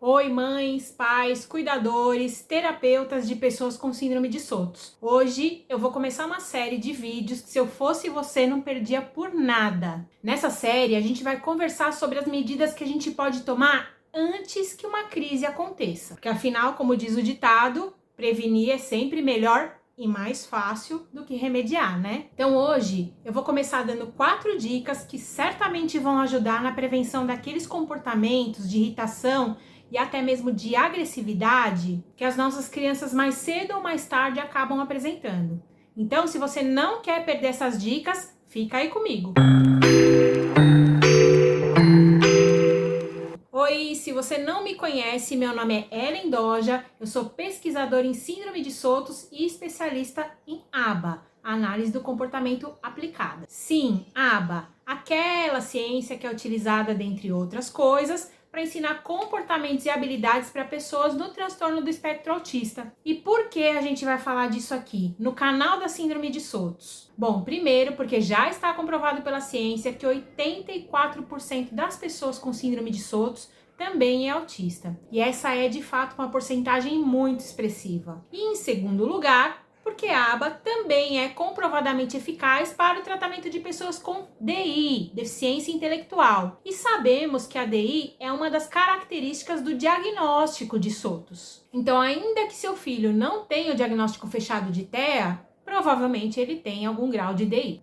Oi, mães, pais, cuidadores, terapeutas de pessoas com síndrome de Sotos. Hoje eu vou começar uma série de vídeos que, se eu fosse você, não perdia por nada. Nessa série a gente vai conversar sobre as medidas que a gente pode tomar antes que uma crise aconteça. Porque afinal, como diz o ditado, prevenir é sempre melhor e mais fácil do que remediar, né? Então hoje eu vou começar dando 4 dicas que certamente vão ajudar na prevenção daqueles comportamentos de irritação e até mesmo de agressividade que as nossas crianças mais cedo ou mais tarde acabam apresentando. Então, se você não quer perder essas dicas, fica aí comigo. Oi, se você não me conhece, meu nome é Ellen Doja, eu sou pesquisadora em síndrome de Sotos e especialista em ABA, análise do comportamento aplicada. Sim, ABA, aquela ciência que é utilizada, dentre outras coisas, para ensinar comportamentos e habilidades para pessoas no transtorno do espectro autista. E por que a gente vai falar disso aqui, no canal da síndrome de Sotos? Bom, primeiro porque já está comprovado pela ciência que 84% das pessoas com síndrome de Sotos também é autista. E essa é de fato uma porcentagem muito expressiva. E em segundo lugar, porque a ABA também é comprovadamente eficaz para o tratamento de pessoas com DI, deficiência intelectual. E sabemos que a DI é uma das características do diagnóstico de Sotos. Então, ainda que seu filho não tenha o diagnóstico fechado de TEA, provavelmente ele tem algum grau de DI.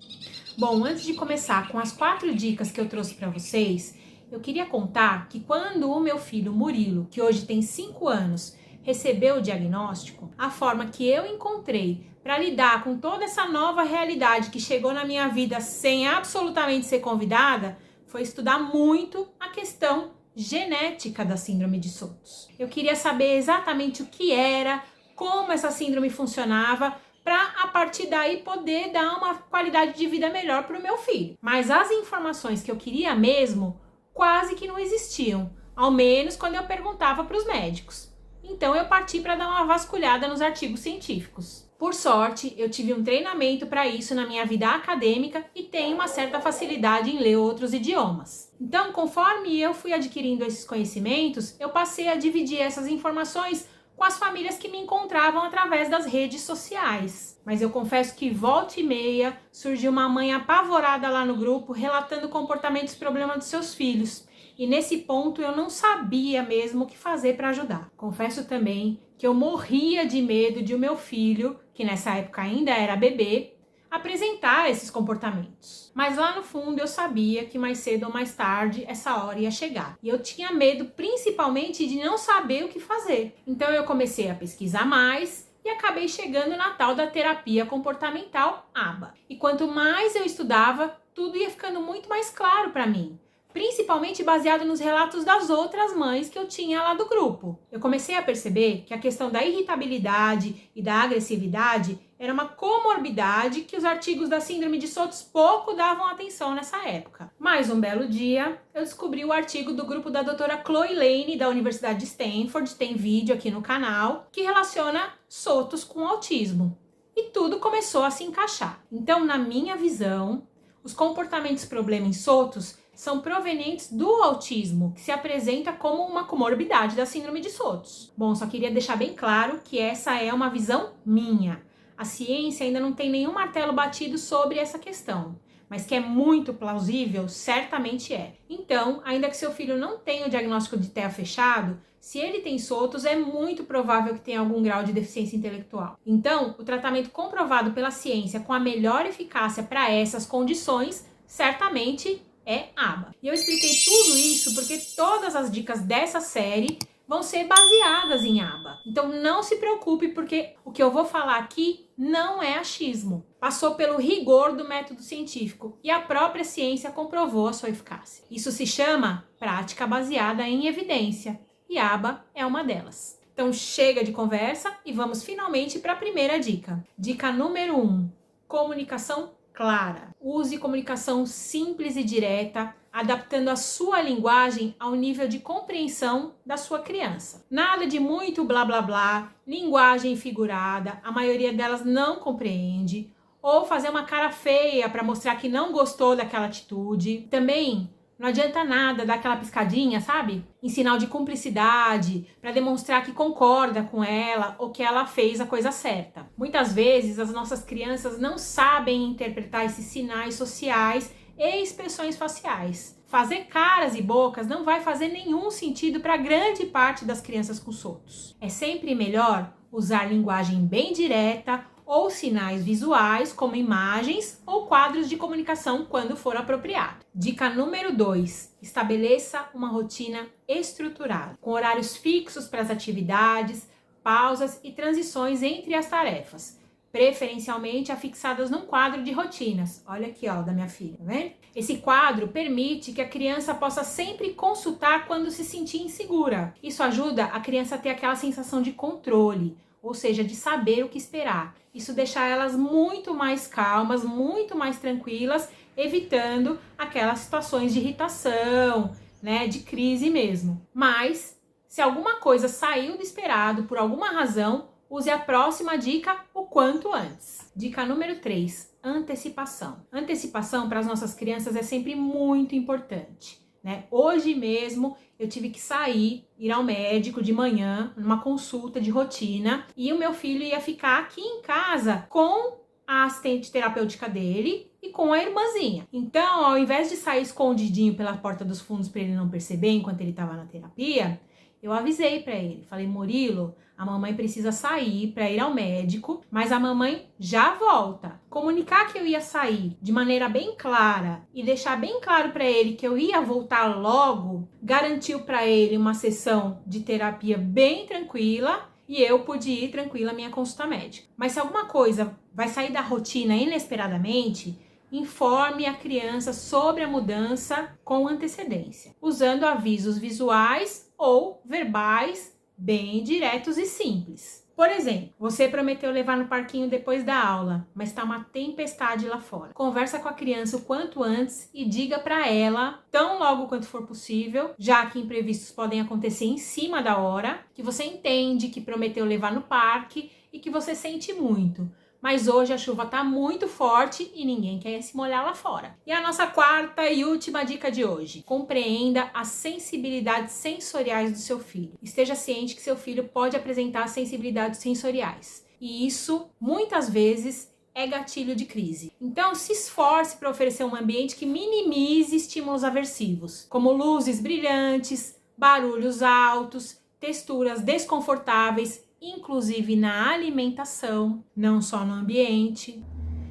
Bom, antes de começar com as 4 dicas que eu trouxe para vocês, eu queria contar que quando o meu filho Murilo, que hoje tem 5 anos, recebeu o diagnóstico, a forma que eu encontrei para lidar com toda essa nova realidade que chegou na minha vida sem absolutamente ser convidada, foi estudar muito a questão genética da síndrome de Sotos. Eu queria saber exatamente o que era, como essa síndrome funcionava, para a partir daí poder dar uma qualidade de vida melhor para o meu filho. Mas as informações que eu queria mesmo quase que não existiam, ao menos quando eu perguntava para os médicos. Então eu parti para dar uma vasculhada nos artigos científicos. Por sorte, eu tive um treinamento para isso na minha vida acadêmica e tenho uma certa facilidade em ler outros idiomas. Então, conforme eu fui adquirindo esses conhecimentos, eu passei a dividir essas informações com as famílias que me encontravam através das redes sociais. Mas eu confesso que volta e meia surgiu uma mãe apavorada lá no grupo relatando comportamentos e problemas dos seus filhos. E nesse ponto eu não sabia mesmo o que fazer para ajudar. Confesso também que eu morria de medo de o meu filho, que nessa época ainda era bebê, apresentar esses comportamentos. Mas lá no fundo eu sabia que mais cedo ou mais tarde essa hora ia chegar. E eu tinha medo principalmente de não saber o que fazer. Então eu comecei a pesquisar mais e acabei chegando na tal da terapia comportamental ABA. E quanto mais eu estudava, tudo ia ficando muito mais claro para mim. Principalmente baseado nos relatos das outras mães que eu tinha lá do grupo. Eu comecei a perceber que a questão da irritabilidade e da agressividade era uma comorbidade que os artigos da síndrome de Sotos pouco davam atenção nessa época. Mais um belo dia, eu descobri o artigo do grupo da doutora Chloe Lane, da Universidade de Stanford, tem vídeo aqui no canal, que relaciona Sotos com autismo. E tudo começou a se encaixar. Então, na minha visão, os comportamentos problema em Sotos são provenientes do autismo, que se apresenta como uma comorbidade da síndrome de Sotos. Bom, só queria deixar bem claro que essa é uma visão minha. A ciência ainda não tem nenhum martelo batido sobre essa questão, mas que é muito plausível, certamente é. Então, ainda que seu filho não tenha o diagnóstico de TEA fechado, se ele tem Sotos, é muito provável que tenha algum grau de deficiência intelectual. Então, o tratamento comprovado pela ciência com a melhor eficácia para essas condições, certamente é ABA. E eu expliquei tudo isso porque todas as dicas dessa série vão ser baseadas em ABA. Então não se preocupe, porque o que eu vou falar aqui não é achismo. Passou pelo rigor do método científico e a própria ciência comprovou a sua eficácia. Isso se chama prática baseada em evidência e ABA é uma delas. Então chega de conversa e vamos finalmente para a primeira dica. Dica número 1: comunicação clara. Use comunicação simples e direta, adaptando a sua linguagem ao nível de compreensão da sua criança. Nada de muito blá blá blá, linguagem figurada, a maioria delas não compreende, ou fazer uma cara feia para mostrar que não gostou daquela atitude. Também Não adianta nada dar aquela piscadinha, sabe? Em sinal de cumplicidade, para demonstrar que concorda com ela ou que ela fez a coisa certa. Muitas vezes as nossas crianças não sabem interpretar esses sinais sociais e expressões faciais. Fazer caras e bocas não vai fazer nenhum sentido para grande parte das crianças com surtos. É sempre melhor usar linguagem bem direta ou sinais visuais, como imagens ou quadros de comunicação quando for apropriado. Dica número 2. Estabeleça uma rotina estruturada, com horários fixos para as atividades, pausas e transições entre as tarefas, preferencialmente afixadas num quadro de rotinas. Olha aqui, ó, da minha filha, tá vendo? Esse quadro permite que a criança possa sempre consultar quando se sentir insegura. Isso ajuda a criança a ter aquela sensação de controle, ou seja, de saber o que esperar. Isso deixa elas muito mais calmas, muito mais tranquilas, evitando aquelas situações de irritação, né, de crise mesmo. Mas, se alguma coisa saiu do esperado por alguma razão, use a próxima dica o quanto antes. Dica número 3, antecipação. Antecipação para as nossas crianças é sempre muito importante, né? Hoje mesmo eu tive que sair, ir ao médico de manhã, numa consulta de rotina, e o meu filho ia ficar aqui em casa com a assistente terapêutica dele e com a irmãzinha. Então, ao invés de sair escondidinho pela porta dos fundos para ele não perceber enquanto ele estava na terapia, eu avisei para ele, falei: Murilo, a mamãe precisa sair para ir ao médico, mas a mamãe já volta. Comunicar que eu ia sair de maneira bem clara e deixar bem claro para ele que eu ia voltar logo, garantiu para ele uma sessão de terapia bem tranquila e eu pude ir tranquila à minha consulta médica. Mas se alguma coisa vai sair da rotina inesperadamente, informe a criança sobre a mudança com antecedência, usando avisos visuais ou verbais bem diretos e simples. Por exemplo, você prometeu levar no parquinho depois da aula, mas está uma tempestade lá fora. Conversa com a criança o quanto antes e diga para ela, tão logo quanto for possível, já que imprevistos podem acontecer em cima da hora, que você entende que prometeu levar no parque e que você sente muito. Mas hoje a chuva tá muito forte e ninguém quer se molhar lá fora. E a nossa quarta e última dica de hoje: compreenda as sensibilidades sensoriais do seu filho. Esteja ciente que seu filho pode apresentar sensibilidades sensoriais. E isso, muitas vezes, é gatilho de crise. Então, se esforce para oferecer um ambiente que minimize estímulos aversivos, como luzes brilhantes, barulhos altos, texturas desconfortáveis, inclusive na alimentação, não só no ambiente.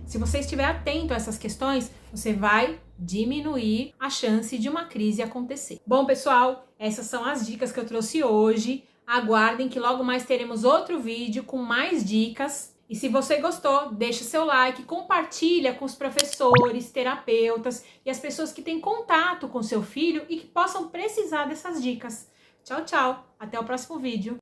Se você estiver atento a essas questões, você vai diminuir a chance de uma crise acontecer. Bom, pessoal, essas são as dicas que eu trouxe hoje. Aguardem que logo mais teremos outro vídeo com mais dicas. E se você gostou, deixa seu like, compartilha com os professores, terapeutas e as pessoas que têm contato com seu filho e que possam precisar dessas dicas. Tchau, tchau. Até o próximo vídeo.